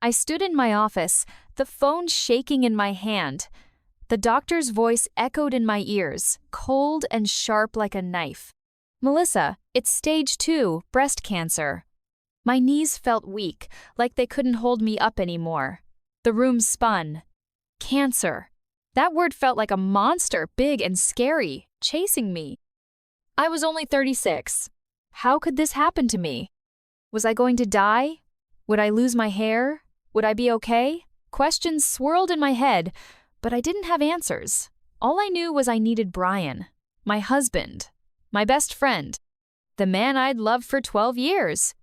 I stood in my office, the phone shaking in my hand. The doctor's voice echoed in my ears, cold and sharp like a knife. "Melissa, it's stage 2, breast cancer." My knees felt weak, like they couldn't hold me up anymore. The room spun. Cancer. That word felt like a monster, big and scary, chasing me. I was only 36. How could this happen to me? Was I going to die? Would I lose my hair? Would I be okay? Questions swirled in my head, but I didn't have answers. All I knew was I needed Brian, my husband, my best friend, the man I'd loved for 12 years.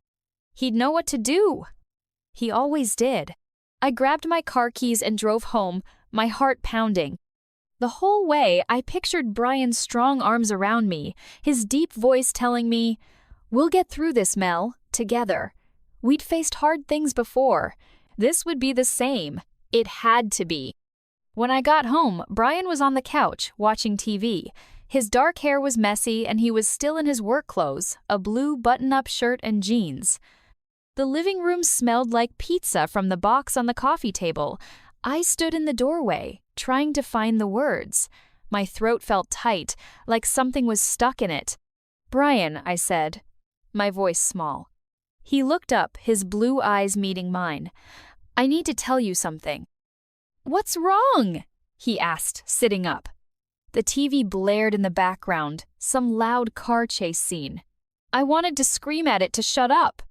He'd know what to do. He always did. I grabbed my car keys and drove home, my heart pounding. The whole way, I pictured Brian's strong arms around me, his deep voice telling me, "We'll get through this, Mel, together. We'd faced hard things before. This would be the same. It had to be." When I got home, Brian was on the couch, watching TV. His dark hair was messy and he was still in his work clothes, a blue button-up shirt and jeans. The living room smelled like pizza from the box on the coffee table. I stood in the doorway, trying to find the words. My throat felt tight, like something was stuck in it. "Brian," I said, my voice small. He looked up, his blue eyes meeting mine. "I need to tell you something." "What's wrong?" he asked, sitting up. The TV blared in the background, some loud car chase scene. I wanted to scream at it to shut up.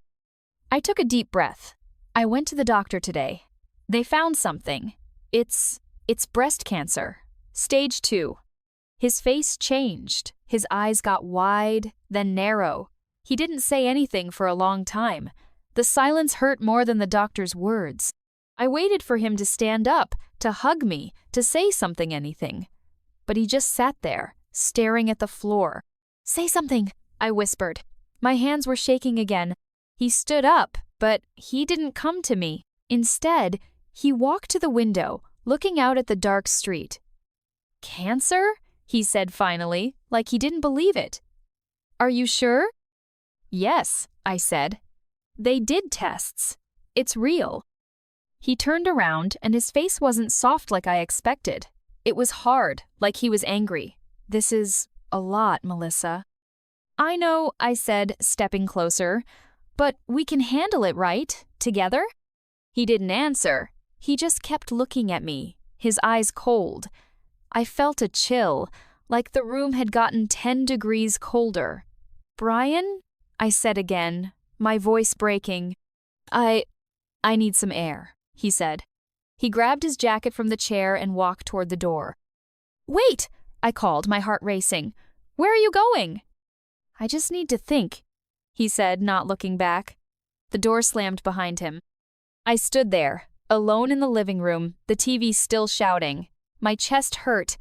I took a deep breath. "I went to the doctor today. They found something. It's breast cancer. Stage 2. His face changed. His eyes got wide, then narrow. He didn't say anything for a long time. The silence hurt more than the doctor's words. I waited for him to stand up, to hug me, to say something, anything. But he just sat there, staring at the floor. "Say something," I whispered. My hands were shaking again. He stood up, but he didn't come to me. Instead, he walked to the window, looking out at the dark street. "Cancer?" he said finally, like he didn't believe it. "Are you sure?" "Yes," I said. "They did tests. It's real." He turned around, and his face wasn't soft like I expected. It was hard, like he was angry. "This is a lot, Melissa." "I know," I said, stepping closer. "But we can handle it, right? Together?" He didn't answer. He just kept looking at me, his eyes cold. I felt a chill, like the room had gotten 10 degrees colder. "Brian?" I said again, my voice breaking. I need some air," he said. He grabbed his jacket from the chair and walked toward the door. "Wait!" I called, my heart racing. "Where are you going?" "I just need to think," he said, not looking back. The door slammed behind him. I stood there, alone in the living room, the TV still shouting. My chest hurt,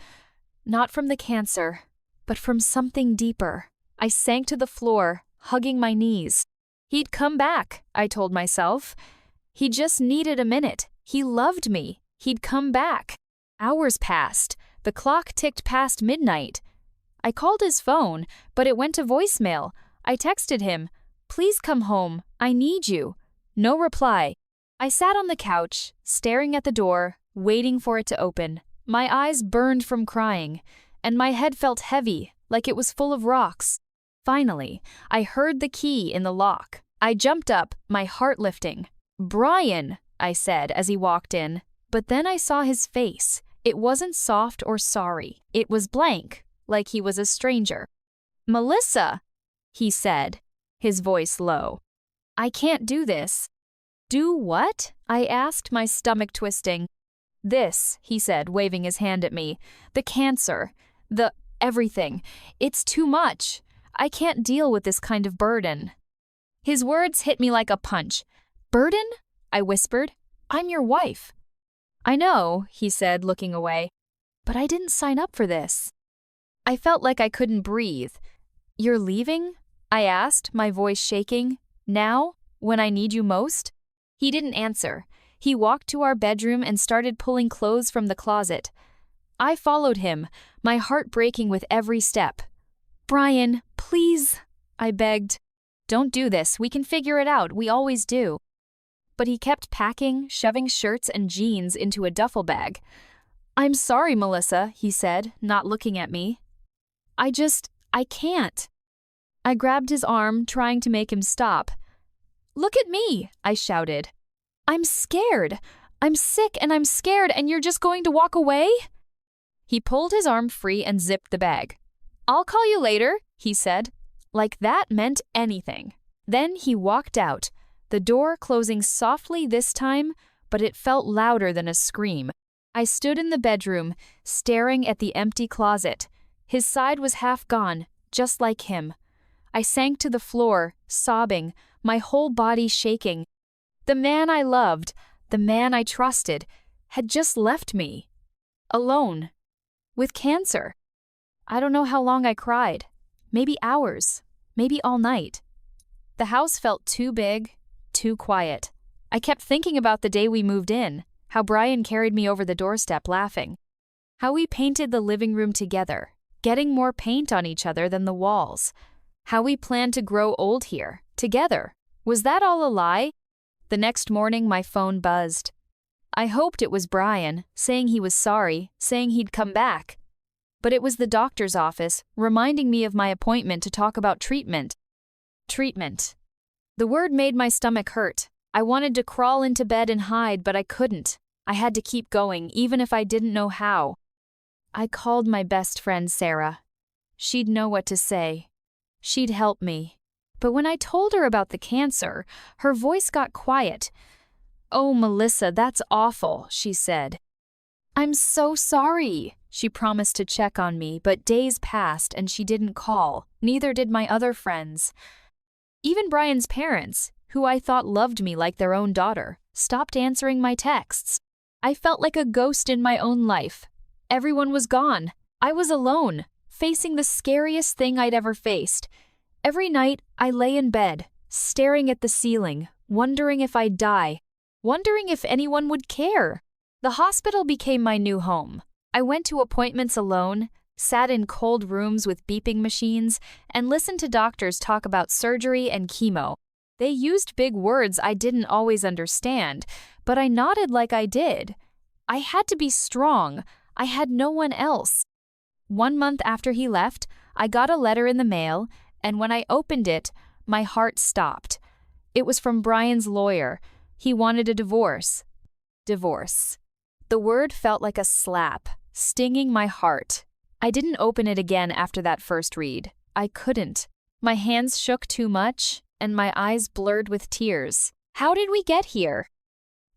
not from the cancer, but from something deeper. I sank to the floor, hugging my knees. He'd come back, I told myself. He just needed a minute. He loved me. He'd come back. Hours passed. The clock ticked past midnight. I called his phone, but it went to voicemail. I texted him, "Please come home. I need you." No reply. I sat on the couch, staring at the door, waiting for it to open. My eyes burned from crying, and my head felt heavy, like it was full of rocks. Finally, I heard the key in the lock. I jumped up, my heart lifting. "Brian," I said as he walked in, but then I saw his face. It wasn't soft or sorry. It was blank, like he was a stranger. "Melissa," he said, his voice low. "I can't do this." "Do what?" I asked, my stomach twisting. "This," he said, waving his hand at me. "The cancer. Everything. It's too much. I can't deal with this kind of burden." His words hit me like a punch. "Burden?" I whispered. "I'm your wife." "I know," he said, looking away. "But I didn't sign up for this." I felt like I couldn't breathe. "You're leaving?" I asked, my voice shaking. "Now? When I need you most?" He didn't answer. He walked to our bedroom and started pulling clothes from the closet. I followed him, my heart breaking with every step. "Brian, please," I begged. "Don't do this. We can figure it out. We always do." but he kept packing, shoving shirts and jeans into a duffel bag. "I'm sorry, Melissa," he said, not looking at me. I can't." I grabbed his arm, trying to make him stop. "Look at me," I shouted. "I'm scared. I'm sick and I'm scared, and you're just going to walk away?" He pulled his arm free and zipped the bag. "I'll call you later," he said. Like that meant anything. Then he walked out, the door closing softly this time, but it felt louder than a scream. I stood in the bedroom, staring at the empty closet. His side was half gone, just like him. I sank to the floor, sobbing, my whole body shaking. The man I loved, the man I trusted, had just left me. Alone. With cancer. I don't know how long I cried. Maybe hours. Maybe all night. The house felt too big, too quiet. I kept thinking about the day we moved in, how Brian carried me over the doorstep laughing. How we painted the living room together, getting more paint on each other than the walls. How we planned to grow old here, together. Was that all a lie? The next morning my phone buzzed. I hoped it was Brian, saying he was sorry, saying he'd come back. But it was the doctor's office, reminding me of my appointment to talk about treatment. Treatment. The word made my stomach hurt. I wanted to crawl into bed and hide, but I couldn't. I had to keep going, even if I didn't know how. I called my best friend Sarah. She'd know what to say. She'd help me. But when I told her about the cancer, her voice got quiet. "Oh, Melissa, that's awful," she said. "I'm so sorry." She promised to check on me, but days passed and she didn't call. Neither did my other friends. Even Brian's parents, who I thought loved me like their own daughter, stopped answering my texts. I felt like a ghost in my own life. Everyone was gone. I was alone, facing the scariest thing I'd ever faced. Every night, I lay in bed, staring at the ceiling, wondering if I'd die, wondering if anyone would care. The hospital became my new home. I went to appointments alone, sat in cold rooms with beeping machines, and listened to doctors talk about surgery and chemo. They used big words I didn't always understand, but I nodded like I did. I had to be strong. I had no one else. 1 month after he left, I got a letter in the mail, and when I opened it, my heart stopped. It was from Brian's lawyer. He wanted a divorce. Divorce. The word felt like a slap, stinging my heart. I didn't open it again after that first read. I couldn't. My hands shook too much, and my eyes blurred with tears. How did we get here?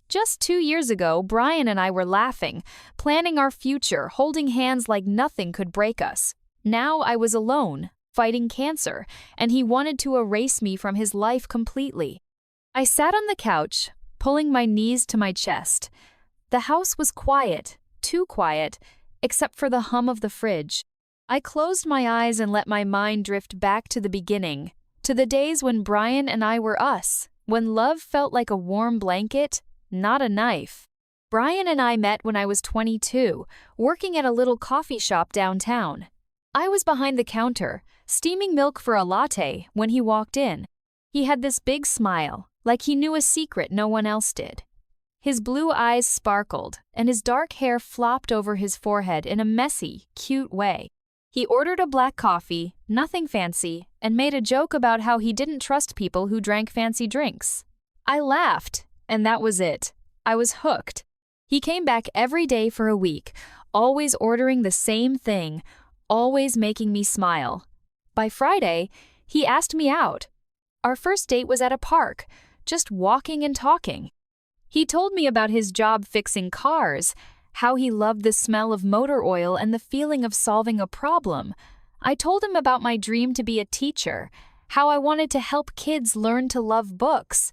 Just 2 years ago, Brian and I were laughing, planning our future, holding hands like nothing could break us. Now I was alone, fighting cancer, and he wanted to erase me from his life completely. I sat on the couch, pulling my knees to my chest. The house was quiet, too quiet, except for the hum of the fridge. I closed my eyes and let my mind drift back to the beginning, to the days when Brian and I were us, when love felt like a warm blanket, not a knife. Brian and I met when I was 22, working at a little coffee shop downtown. I was behind the counter, steaming milk for a latte, when he walked in. He had this big smile, like he knew a secret no one else did. His blue eyes sparkled, and his dark hair flopped over his forehead in a messy, cute way. He ordered a black coffee, nothing fancy, and made a joke about how he didn't trust people who drank fancy drinks. I laughed, and that was it. I was hooked. He came back every day for a week, always ordering the same thing, always making me smile. By Friday, he asked me out. Our first date was at a park, just walking and talking. He told me about his job fixing cars, how he loved the smell of motor oil and the feeling of solving a problem. I told him about my dream to be a teacher, how I wanted to help kids learn to love books.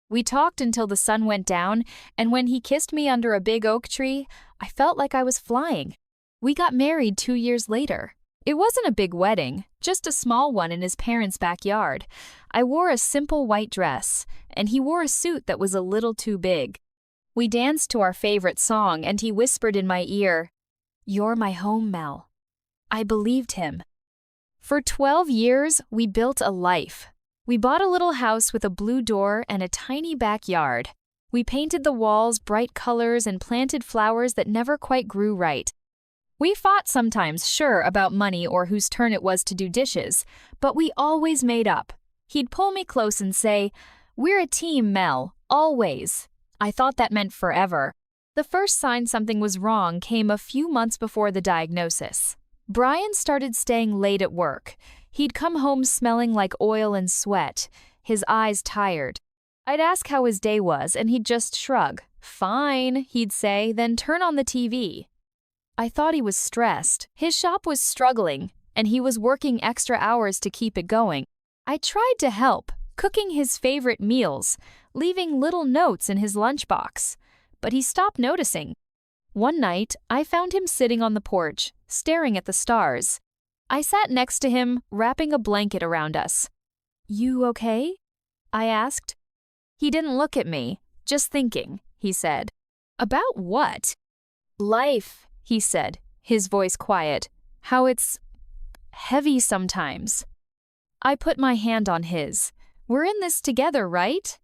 We talked until the sun went down, and when he kissed me under a big oak tree, I felt like I was flying. We got married 2 years later. It wasn't a big wedding, just a small one in his parents' backyard. I wore a simple white dress, and he wore a suit that was a little too big. We danced to our favorite song, and he whispered in my ear, "You're my home, Mel." I believed him. For 12 years, we built a life. We bought a little house with a blue door and a tiny backyard. We painted the walls bright colors and planted flowers that never quite grew right. We fought sometimes, sure, about money or whose turn it was to do dishes, but we always made up. He'd pull me close and say, "We're a team, Mel, always." I thought that meant forever. The first sign something was wrong came a few months before the diagnosis. Brian started staying late at work. He'd come home smelling like oil and sweat, his eyes tired. I'd ask how his day was, and he'd just shrug. "Fine," he'd say, then turn on the TV. I thought he was stressed. His shop was struggling, and he was working extra hours to keep it going. I tried to help, cooking his favorite meals, leaving little notes in his lunchbox, but he stopped noticing. One night, I found him sitting on the porch, staring at the stars. I sat next to him, wrapping a blanket around us. "You okay?" I asked. He didn't look at me, "Just thinking," he said. "About what?" "Life," he said, his voice quiet. "How it's heavy sometimes." I put my hand on his. "We're in this together, right?"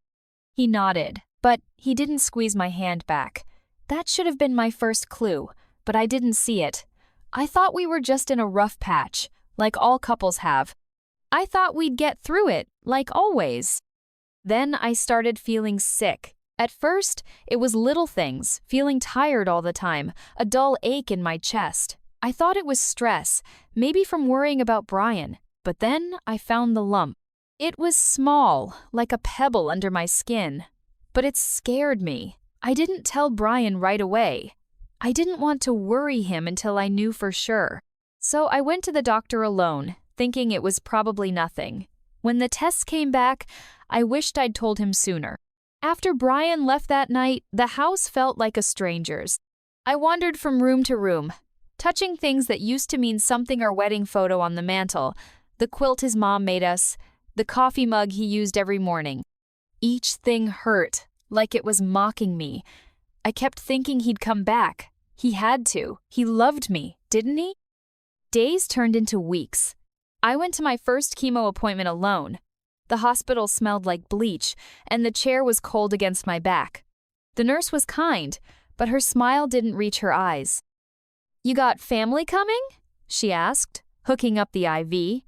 He nodded, but he didn't squeeze my hand back. That should have been my first clue, but I didn't see it. I thought we were just in a rough patch, like all couples have. I thought we'd get through it, like always. Then I started feeling sick. At first, it was little things, feeling tired all the time, a dull ache in my chest. I thought it was stress, maybe from worrying about Brian, but then I found the lump. It was small, like a pebble under my skin, but it scared me. I didn't tell Brian right away. I didn't want to worry him until I knew for sure. So I went to the doctor alone, thinking it was probably nothing. When the tests came back, I wished I'd told him sooner. After Brian left that night, the house felt like a stranger's. I wandered from room to room, touching things that used to mean something: our wedding photo on the mantle, the quilt his mom made us, the coffee mug he used every morning. Each thing hurt, like it was mocking me. I kept thinking he'd come back. He had to. He loved me, didn't he? Days turned into weeks. I went to my first chemo appointment alone. The hospital smelled like bleach, and the chair was cold against my back. The nurse was kind, but her smile didn't reach her eyes. "You got family coming?" she asked, hooking up the IV.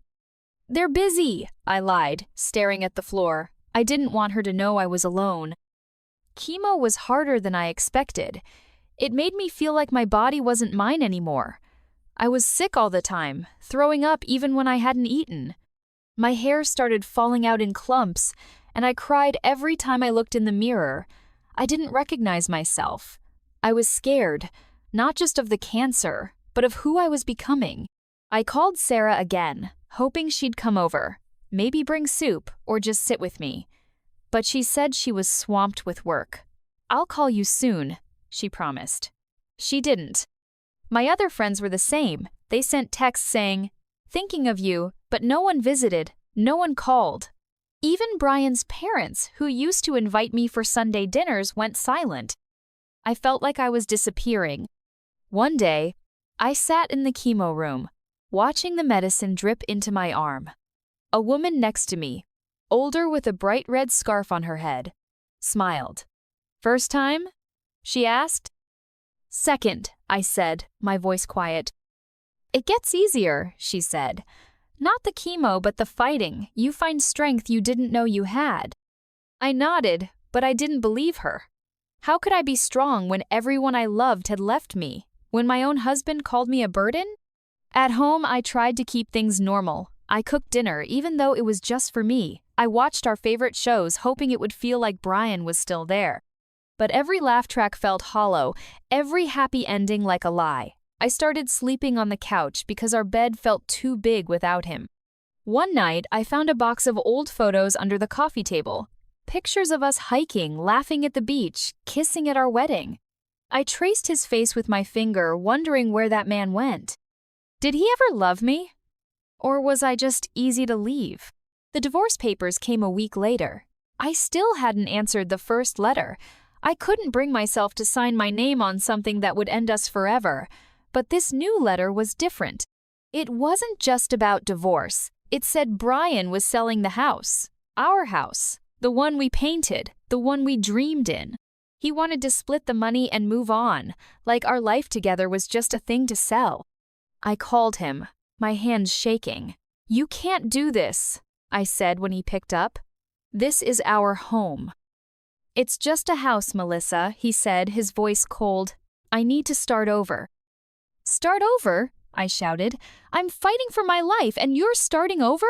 "They're busy," I lied, staring at the floor. I didn't want her to know I was alone. Chemo was harder than I expected. It made me feel like my body wasn't mine anymore. I was sick all the time, throwing up even when I hadn't eaten. My hair started falling out in clumps, and I cried every time I looked in the mirror. I didn't recognize myself. I was scared, not just of the cancer, but of who I was becoming. I called Sarah again, hoping she'd come over, maybe bring soup or just sit with me. But she said she was swamped with work. "I'll call you soon," she promised. She didn't. My other friends were the same. They sent texts saying, "Thinking of you," but no one visited, no one called. Even Brian's parents, who used to invite me for Sunday dinners, went silent. I felt like I was disappearing. One day, I sat in the chemo room, watching the medicine drip into my arm. A woman next to me, older with a bright red scarf on her head, smiled. "First time?" she asked. "Second," I said, my voice quiet. "It gets easier," she said. "Not the chemo, but the fighting. You find strength you didn't know you had." I nodded, but I didn't believe her. How could I be strong when everyone I loved had left me? When my own husband called me a burden? At home, I tried to keep things normal. I cooked dinner, even though it was just for me. I watched our favorite shows, hoping it would feel like Brian was still there. But every laugh track felt hollow, every happy ending like a lie. I started sleeping on the couch because our bed felt too big without him. One night, I found a box of old photos under the coffee table. Pictures of us hiking, laughing at the beach, kissing at our wedding. I traced his face with my finger, wondering where that man went. Did he ever love me? Or was I just easy to leave? The divorce papers came a week later. I still hadn't answered the first letter. I couldn't bring myself to sign my name on something that would end us forever. But this new letter was different. It wasn't just about divorce. It said Brian was selling the house. Our house. The one we painted. The one we dreamed in. He wanted to split the money and move on, like our life together was just a thing to sell. I called him, my hands shaking. "You can't do this," I said when he picked up. "This is our home." "It's just a house, Melissa," he said, his voice cold. "I need to start over." "Start over?" I shouted. "I'm fighting for my life and you're starting over?"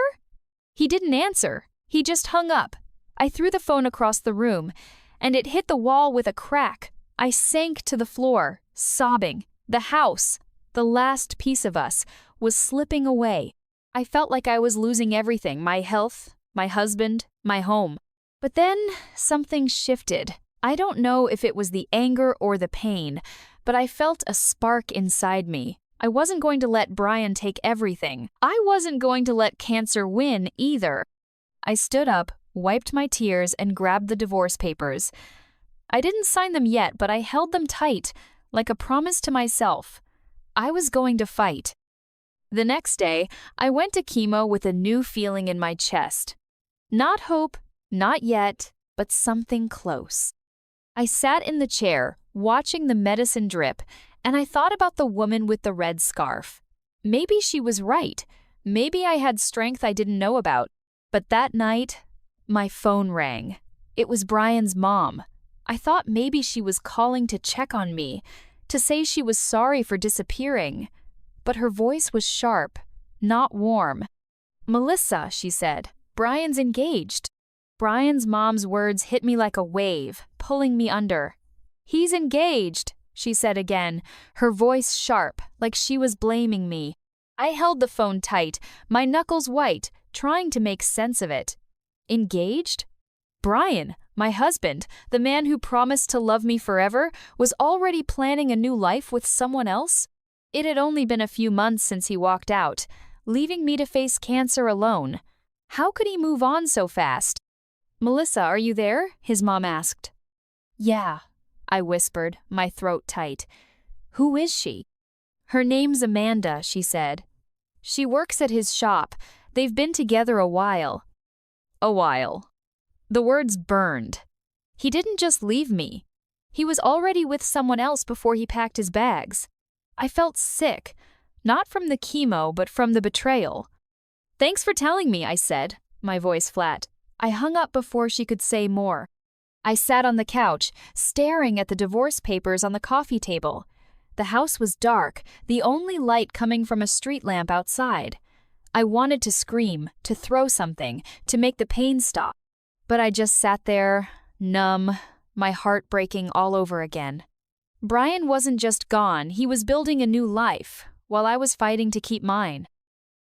He didn't answer. He just hung up. I threw the phone across the room, and it hit the wall with a crack. I sank to the floor, sobbing. The house, the last piece of us, was slipping away. I felt like I was losing everything, my health, my husband, my home. But then something shifted. I don't know if it was the anger or the pain, but I felt a spark inside me. I wasn't going to let Brian take everything. I wasn't going to let cancer win either. I stood up, wiped my tears, and grabbed the divorce papers. I didn't sign them yet, but I held them tight, like a promise to myself. I was going to fight. The next day, I went to chemo with a new feeling in my chest. Not hope, not yet, but something close. I sat in the chair, watching the medicine drip, and I thought about the woman with the red scarf. Maybe she was right. Maybe I had strength I didn't know about. But that night, my phone rang. It was Brian's mom. I thought maybe she was calling to check on me, to say she was sorry for disappearing. But her voice was sharp, not warm. "Melissa," she said, "Brian's engaged." Brian's mom's words hit me like a wave, pulling me under. "He's engaged," she said again, her voice sharp, like she was blaming me. I held the phone tight, my knuckles white, trying to make sense of it. Engaged? Brian, my husband, the man who promised to love me forever, was already planning a new life with someone else? It had only been a few months since he walked out, leaving me to face cancer alone. How could he move on so fast? "Melissa, are you there?" his mom asked. "Yeah," I whispered, my throat tight. "Who is she?" "Her name's Amanda," she said. "She works at his shop. They've been together a while." A while. The words burned. He didn't just leave me. He was already with someone else before he packed his bags. I felt sick, not from the chemo, but from the betrayal. "Thanks for telling me," I said, my voice flat. I hung up before she could say more. I sat on the couch, staring at the divorce papers on the coffee table. The house was dark, the only light coming from a street lamp outside. I wanted to scream, to throw something, to make the pain stop. But I just sat there, numb, my heart breaking all over again. Brian wasn't just gone, he was building a new life, while I was fighting to keep mine.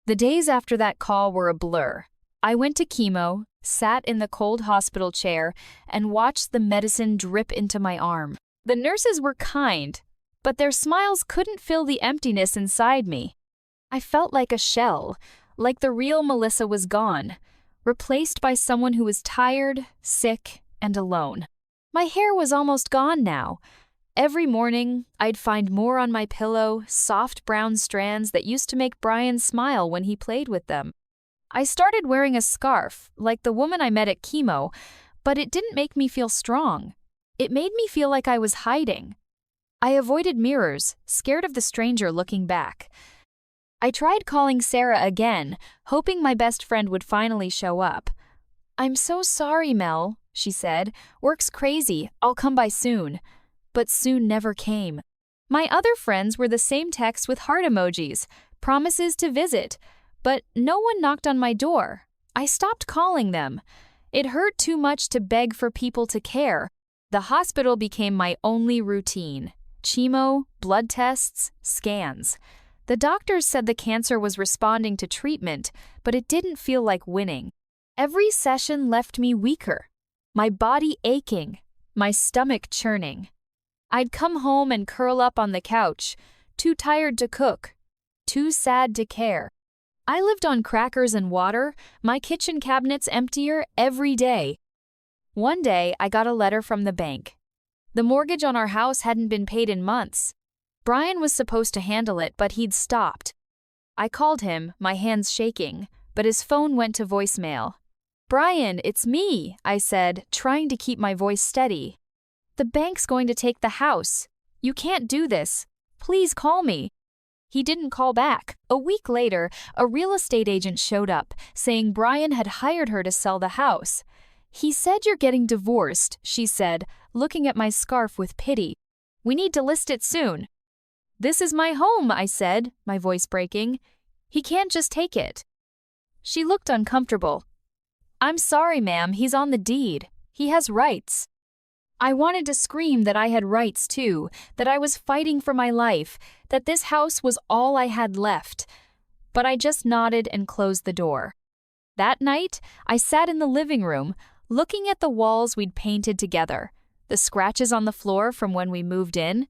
The days after that call were a blur. I went to chemo, sat in the cold hospital chair, and watched the medicine drip into my arm. The nurses were kind, but their smiles couldn't fill the emptiness inside me. I felt like a shell, like the real Melissa was gone, replaced by someone who was tired, sick, and alone. My hair was almost gone now. Every morning, I'd find more on my pillow, soft brown strands that used to make Brian smile when he played with them. I started wearing a scarf, like the woman I met at chemo, but it didn't make me feel strong. It made me feel like I was hiding. I avoided mirrors, scared of the stranger looking back. I tried calling Sarah again, hoping my best friend would finally show up. "I'm so sorry, Mel," she said. "Work's crazy. I'll come by soon." But soon never came. My other friends were the same text with heart emojis, promises to visit, but no one knocked on my door. I stopped calling them. It hurt too much to beg for people to care. The hospital became my only routine. Chemo, blood tests, scans. The doctors said the cancer was responding to treatment, but it didn't feel like winning. Every session left me weaker, my body aching, my stomach churning. I'd come home and curl up on the couch, too tired to cook, too sad to care. I lived on crackers and water, my kitchen cabinets emptier every day. One day, I got a letter from the bank. The mortgage on our house hadn't been paid in months. Brian was supposed to handle it, but he'd stopped. I called him, my hands shaking, but his phone went to voicemail. "Brian, it's me," I said, trying to keep my voice steady. The bank's going to take the house. You can't do this. Please call me." He didn't call back. A week later, a real estate agent showed up, saying Brian had hired her to sell the house. "He said you're getting divorced," she said, looking at my scarf with pity. "We need to list it soon." "This is my home," I said, my voice breaking. "He can't just take it." She looked uncomfortable. "I'm sorry, ma'am, he's on the deed. He has rights." I wanted to scream that I had rights too, that I was fighting for my life, that this house was all I had left. But I just nodded and closed the door. That night, I sat in the living room, looking at the walls we'd painted together, the scratches on the floor from when we moved in.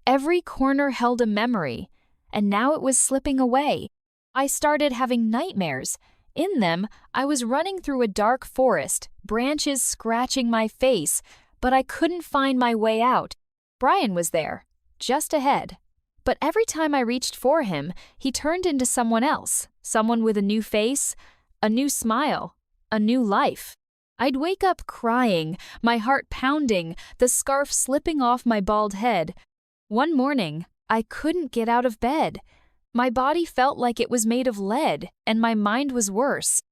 Every corner held a memory, and now it was slipping away. I started having nightmares. In them, I was running through a dark forest, branches scratching my face, but I couldn't find my way out. Brian was there, just ahead. But every time I reached for him, he turned into someone else, someone with a new face, a new smile, a new life. I'd wake up crying, my heart pounding, the scarf slipping off my bald head. One morning, I couldn't get out of bed. My body felt like it was made of lead, and my mind was worse.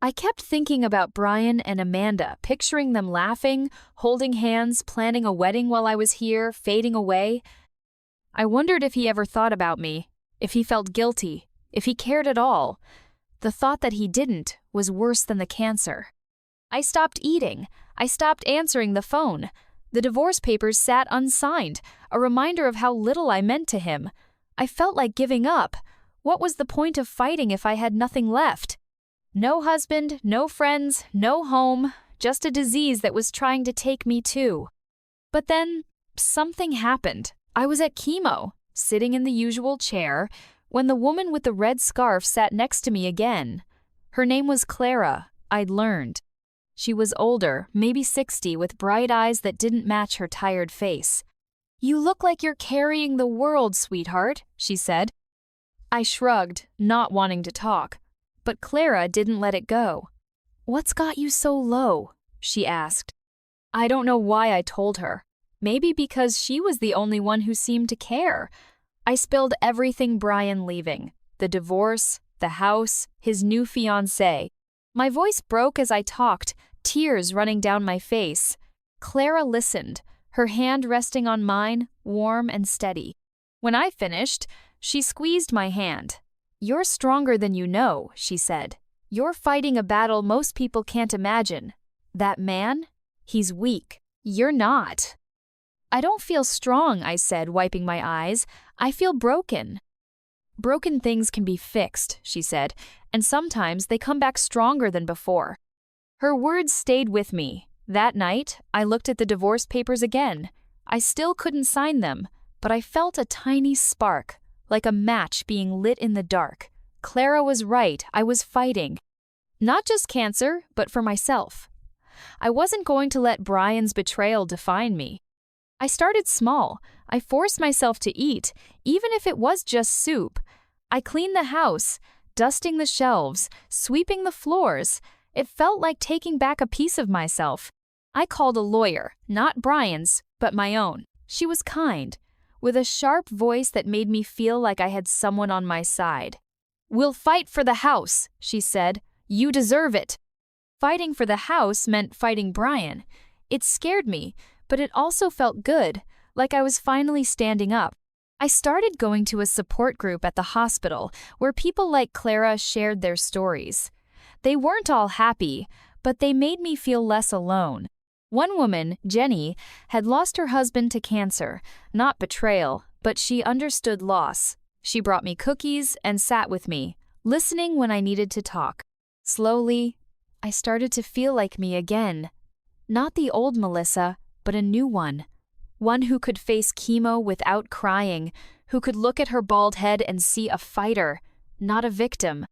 I kept thinking about Brian and Amanda, picturing them laughing, holding hands, planning a wedding while I was here, fading away. I wondered if he ever thought about me, if he felt guilty, if he cared at all. The thought that he didn't was worse than the cancer. I stopped eating. I stopped answering the phone. The divorce papers sat unsigned, a reminder of how little I meant to him. I felt like giving up. What was the point of fighting if I had nothing left? No husband, no friends, no home, just a disease that was trying to take me too. But then, something happened. I was at chemo, sitting in the usual chair, when the woman with the red scarf sat next to me again. Her name was Clara, I'd learned. She was older, maybe 60, with bright eyes that didn't match her tired face. "You look like you're carrying the world, sweetheart," she said. I shrugged, not wanting to talk. But Clara didn't let it go. "What's got you so low?" she asked. I don't know why I told her. Maybe because she was the only one who seemed to care. I spilled everything Brian leaving. The divorce, the house, his new fiancée. My voice broke as I talked, tears running down my face. Clara listened, her hand resting on mine, warm and steady. When I finished, she squeezed my hand. "You're stronger than you know," she said. "You're fighting a battle most people can't imagine. That man? He's weak. You're not." "I don't feel strong," I said, wiping my eyes. "I feel broken." "Broken things can be fixed," she said, "and sometimes they come back stronger than before." Her words stayed with me. That night, I looked at the divorce papers again. I still couldn't sign them, but I felt a tiny spark, like a match being lit in the dark. Clara was right, I was fighting. Not just cancer, but for myself. I wasn't going to let Brian's betrayal define me. I started small. I forced myself to eat, even if it was just soup. I cleaned the house, dusting the shelves, sweeping the floors. It felt like taking back a piece of myself. I called a lawyer, not Brian's, but my own. She was kind, with a sharp voice that made me feel like I had someone on my side. "We'll fight for the house," she said. "You deserve it." Fighting for the house meant fighting Brian. It scared me, but it also felt good, like I was finally standing up. I started going to a support group at the hospital where people like Clara shared their stories. They weren't all happy, but they made me feel less alone. One woman, Jenny, had lost her husband to cancer, not betrayal, but she understood loss. She brought me cookies and sat with me, listening when I needed to talk. Slowly, I started to feel like me again. Not the old Melissa, but a new one. One who could face chemo without crying, who could look at her bald head and see a fighter, not a victim.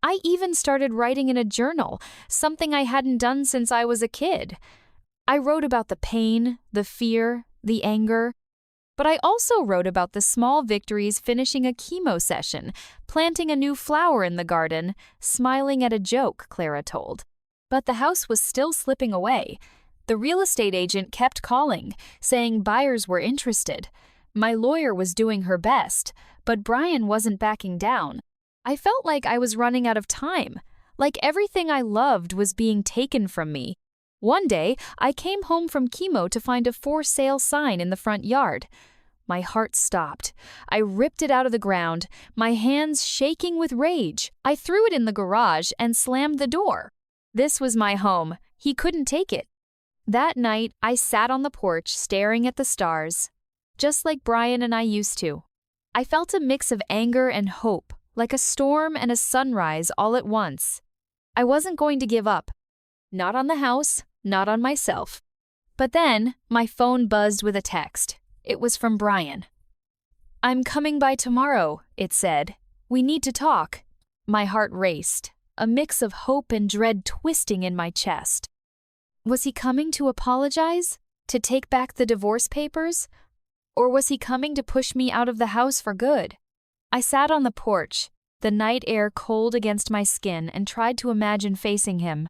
I even started writing in a journal, something I hadn't done since I was a kid. I wrote about the pain, the fear, the anger. But I also wrote about the small victories, finishing a chemo session, planting a new flower in the garden, smiling at a joke Clara told. But the house was still slipping away. The real estate agent kept calling, saying buyers were interested. My lawyer was doing her best, but Brian wasn't backing down. I felt like I was running out of time, like everything I loved was being taken from me. One day, I came home from chemo to find a for sale sign in the front yard. My heart stopped. I ripped it out of the ground, my hands shaking with rage. I threw it in the garage and slammed the door. This was my home. He couldn't take it. That night, I sat on the porch staring at the stars, just like Brian and I used to. I felt a mix of anger and hope, like a storm and a sunrise all at once. I wasn't going to give up. Not on the house, not on myself. But then, my phone buzzed with a text. It was from Brian. "I'm coming by tomorrow," it said. "We need to talk." My heart raced, a mix of hope and dread twisting in my chest. Was he coming to apologize? To take back the divorce papers? Or was he coming to push me out of the house for good? I sat on the porch, the night air cold against my skin, and tried to imagine facing him.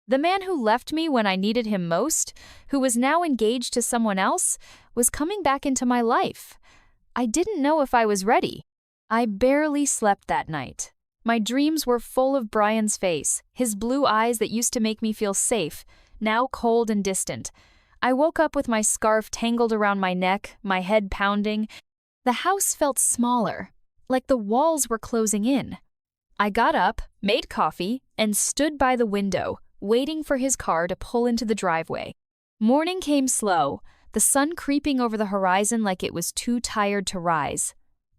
The man who left me when I needed him most, who was now engaged to someone else, was coming back into my life. I didn't know if I was ready. I barely slept that night. My dreams were full of Brian's face, his blue eyes that used to make me feel safe, now cold and distant. I woke up with my scarf tangled around my neck, my head pounding. The house felt smaller, like the walls were closing in. I got up, made coffee, and stood by the window, waiting for his car to pull into the driveway. Morning came slow, the sun creeping over the horizon like it was too tired to rise.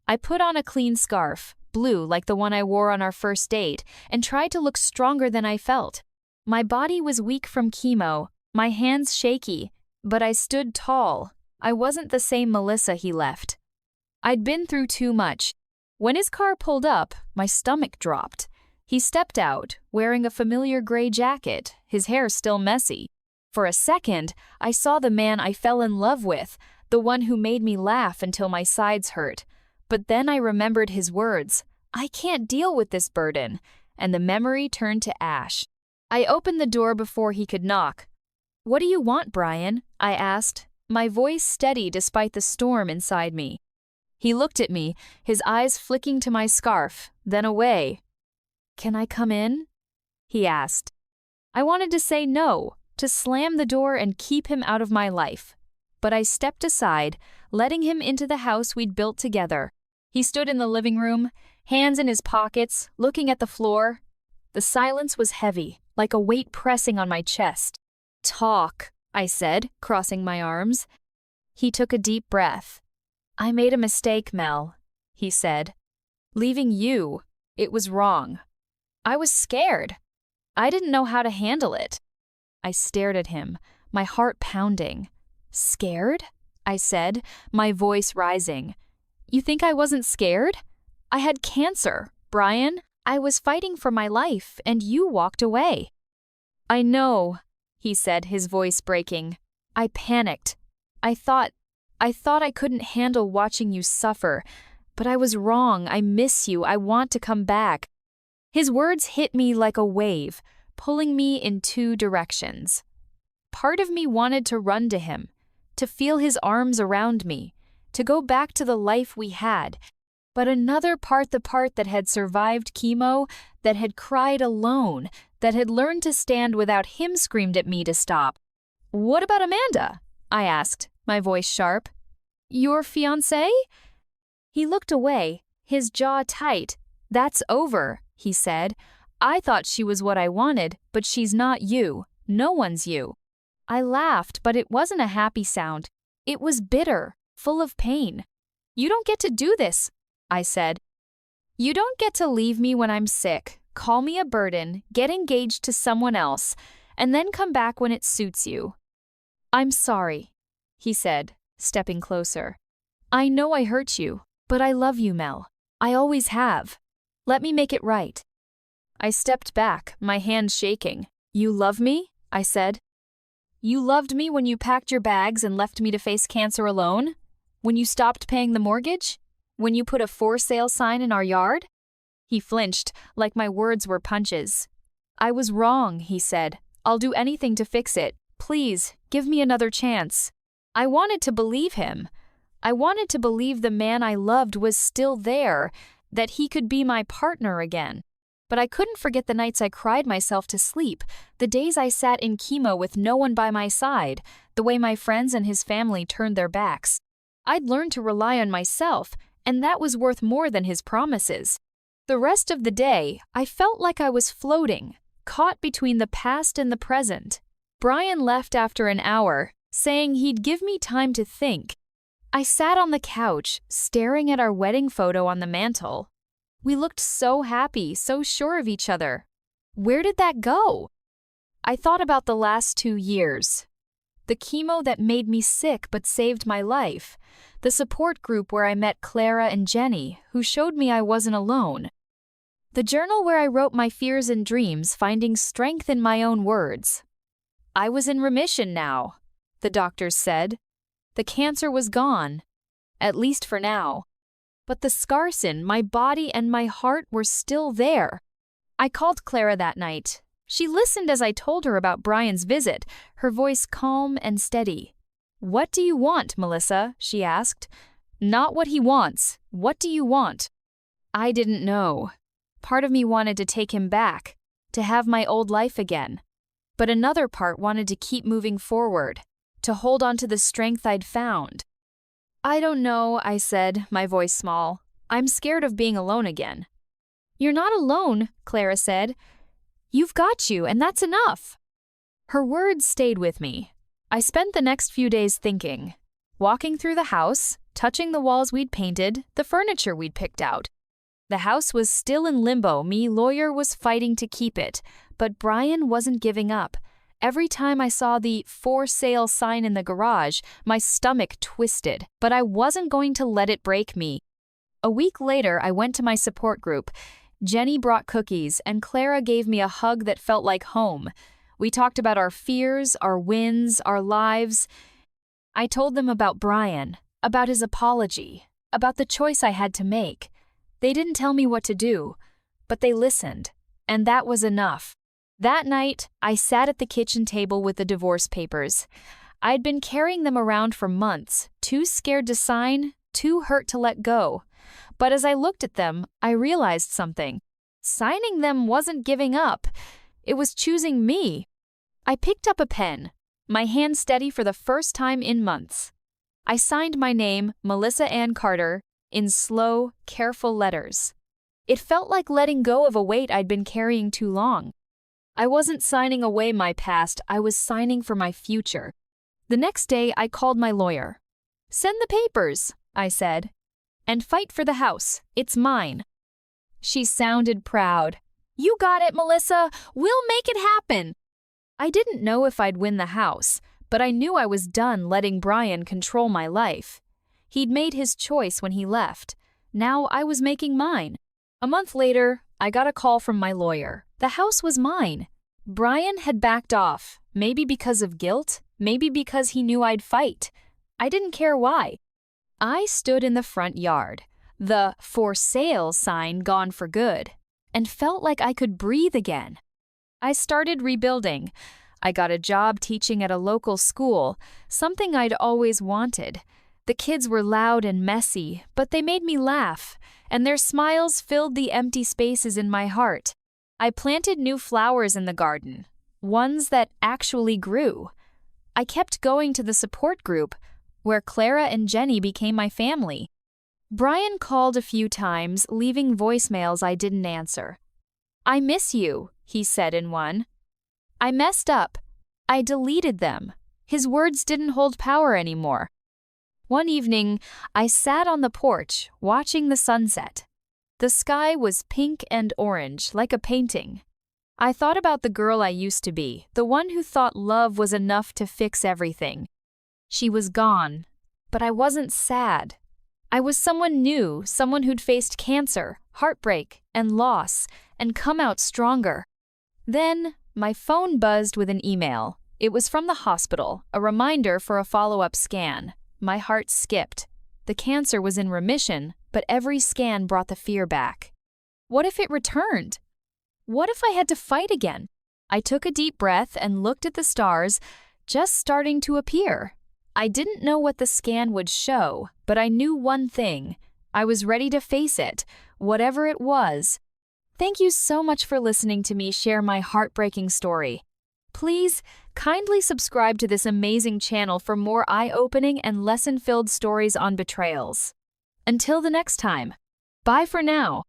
I put on a clean scarf, blue like the one I wore on our first date, and tried to look stronger than I felt. My body was weak from chemo, my hands shaky, but I stood tall. I wasn't the same Melissa he left. I'd been through too much. When his car pulled up, my stomach dropped. He stepped out, wearing a familiar gray jacket, his hair still messy. For a second, I saw the man I fell in love with, the one who made me laugh until my sides hurt. But then I remembered his words, "I can't deal with this burden," and the memory turned to ash. I opened the door before he could knock. "What do you want, Brian?" I asked, my voice steady despite the storm inside me. He looked at me, his eyes flicking to my scarf, then away. "Can I come in?" he asked. I wanted to say no, to slam the door and keep him out of my life. But I stepped aside, letting him into the house we'd built together. He stood in the living room, hands in his pockets, looking at the floor. The silence was heavy, like a weight pressing on my chest. "Talk," I said, crossing my arms. He took a deep breath. "I made a mistake, Mel," he said. "Leaving you, it was wrong. I was scared. I didn't know how to handle it." I stared at him, my heart pounding. "Scared?" I said, my voice rising. "You think I wasn't scared? I had cancer, Brian. I was fighting for my life, and you walked away." "I know," he said, his voice breaking. "I panicked. I thought I couldn't handle watching you suffer. But I was wrong. I miss you. I want to come back." His words hit me like a wave, pulling me in two directions. Part of me wanted to run to him, to feel his arms around me, to go back to the life we had. But another part, the part that had survived chemo, that had cried alone, that had learned to stand without him, screamed at me to stop. "What about Amanda?" I asked, my voice sharp. "Your fiancé?" He looked away, his jaw tight. "That's over," he said. "I thought she was what I wanted, but she's not you. No one's you." I laughed, but it wasn't a happy sound. It was bitter, full of pain. "You don't get to do this," I said. "You don't get to leave me when I'm sick, call me a burden, get engaged to someone else, and then come back when it suits you." "I'm sorry," he said, stepping closer. "I know I hurt you, but I love you, Mel. I always have. Let me make it right." I stepped back, my hands shaking. "You love me?" I said. "You loved me when you packed your bags and left me to face cancer alone? When you stopped paying the mortgage? When you put a for sale sign in our yard?" He flinched, like my words were punches. "I was wrong," he said. "I'll do anything to fix it. Please, give me another chance. I wanted to believe him. I wanted to believe the man I loved was still there, that he could be my partner again. But I couldn't forget the nights I cried myself to sleep, the days I sat in chemo with no one by my side, the way my friends and his family turned their backs. I'd learned to rely on myself, and that was worth more than his promises. The rest of the day, I felt like I was floating, caught between the past and the present. Brian left after an hour, saying he'd give me time to think. I sat on the couch, staring at our wedding photo on the mantel. We looked so happy, so sure of each other. Where did that go? I thought about the last 2 years. The chemo that made me sick but saved my life. The support group where I met Clara and Jenny, who showed me I wasn't alone. The journal where I wrote my fears and dreams, finding strength in my own words. I was in remission now, the doctors said. The cancer was gone, at least for now. But the scars in my body and my heart were still there. I called Clara that night. She listened as I told her about Brian's visit, her voice calm and steady. "What do you want, Melissa?" she asked. "Not what he wants. What do you want?" I didn't know. Part of me wanted to take him back, to have my old life again. But another part wanted to keep moving forward, to hold on to the strength I'd found. "I don't know," I said, my voice small. "I'm scared of being alone again." "You're not alone," Clara said. "You've got you, and that's enough." Her words stayed with me. I spent the next few days thinking, walking through the house, touching the walls we'd painted, the furniture we'd picked out. The house was still in limbo, me, lawyer, was fighting to keep it, but Brian wasn't giving up. Every time I saw the "for sale" sign in the garage, my stomach twisted, but I wasn't going to let it break me. A week later, I went to my support group. Jenny brought cookies, and Clara gave me a hug that felt like home. We talked about our fears, our wins, our lives. I told them about Brian, about his apology, about the choice I had to make. They didn't tell me what to do, but they listened, and that was enough. That night, I sat at the kitchen table with the divorce papers. I'd been carrying them around for months, too scared to sign, too hurt to let go. But as I looked at them, I realized something. Signing them wasn't giving up. It was choosing me. I picked up a pen, my hand steady for the first time in months. I signed my name, Melissa Ann Carter, in slow, careful letters. It felt like letting go of a weight I'd been carrying too long. I wasn't signing away my past, I was signing for my future. The next day, I called my lawyer. "Send the papers," I said, "and fight for the house. It's mine." She sounded proud. "You got it, Melissa. We'll make it happen." I didn't know if I'd win the house, but I knew I was done letting Brian control my life. He'd made his choice when he left. Now I was making mine. A month later, I got a call from my lawyer. The house was mine. Brian had backed off, maybe because of guilt, maybe because he knew I'd fight. I didn't care why. I stood in the front yard, the "for sale" sign gone for good, and felt like I could breathe again. I started rebuilding. I got a job teaching at a local school, something I'd always wanted. The kids were loud and messy, but they made me laugh, and their smiles filled the empty spaces in my heart. I planted new flowers in the garden, ones that actually grew. I kept going to the support group, where Clara and Jenny became my family. Brian called a few times, leaving voicemails I didn't answer. "I miss you," he said in one. I messed up. I deleted them. His words didn't hold power anymore. One evening, I sat on the porch, watching the sunset. The sky was pink and orange, like a painting. I thought about the girl I used to be, the one who thought love was enough to fix everything. She was gone, but I wasn't sad. I was someone new, someone who'd faced cancer, heartbreak, and loss, and come out stronger. Then, my phone buzzed with an email. It was from the hospital, a reminder for a follow-up scan. My heart skipped. The cancer was in remission, but every scan brought the fear back. What if it returned? What if I had to fight again? I took a deep breath and looked at the stars, just starting to appear. I didn't know what the scan would show, but I knew one thing. I was ready to face it, whatever it was. Thank you so much for listening to me share my heartbreaking story. Please, kindly subscribe to this amazing channel for more eye-opening and lesson-filled stories on betrayals. Until the next time, bye for now.